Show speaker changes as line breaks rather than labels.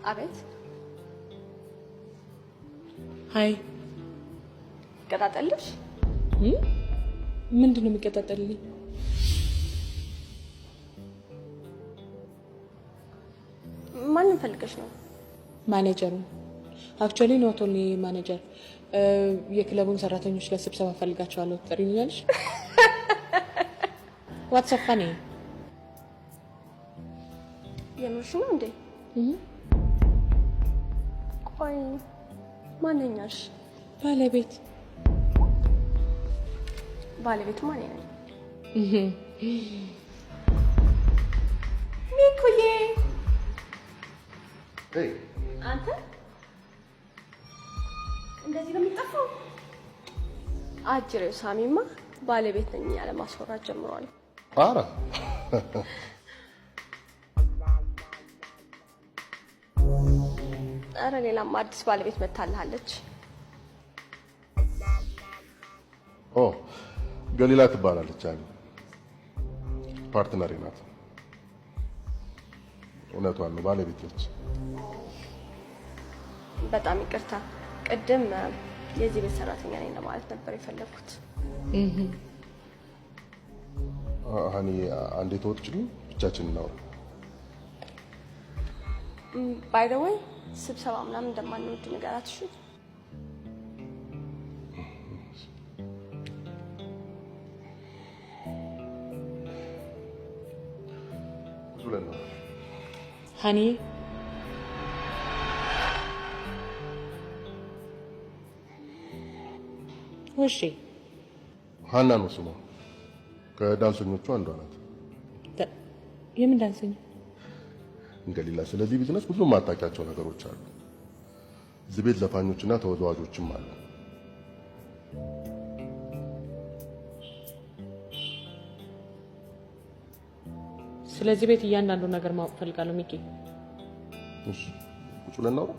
አቤት።
ሃይ
ይቀጣጠልሽ?
ምንድነው የሚቀጣጠልልኝ?
ማንን ፈልገሽ ነው?
ማኔጀሩ አክቹአሊ ኖት ኦንሊ ማኔጀር የክለቡን ሰራተኞች ለስብሰባ ፈልጋቸዋለሁ። ትጠሪኛለሽ? ዋትስ ፈኒ?
የምርሽ ነው እንዴ? ቆይ ማንኛሽ?
ባለቤት
ማን ነው? ሚኩዬ አንተ እንደዚህ ነው የሚጠፋው? አጅሬው ሳሚማ ባለቤት ነኝ ያለ ማስወራት ጀምሯል።
አረ
አረ ሌላም አዲስ ባለቤት መታልሃለች።
ገሊላ ትባላለች። ፓርትነሬ ናት። እውነቷን ነው፣ ባለቤት ነች።
በጣም ይቅርታ፣ ቅድም የዚህ ቤት ሰራተኛ ነኝ ለማለት ነበር የፈለኩት።
ሃኒ አንዴ ተወጥችልኝ፣ ብቻችንን እናውራ።
ባይ ዘ ወይ ስብሰባ ምናምን እንደማንወድ ንገራት እሺ?
ሃኒ ወሺ
ሃና ነው ስሟ። ከዳንሰኞቹ አንዷ ናት።
የምን ዳንሰኛ?
ገሊላ ስለዚህ ቢዝነስ ብዙ የማታውቂያቸው ነገሮች አሉ። እዚህ ቤት ዘፋኞችና ተወዛዋዦችም አሉ።
ስለዚህ ቤት እያንዳንዱ ነገር ማወቅ ፈልጋለሁ ሚኪ።
እሺ ቁጭ ብለን እናውራ።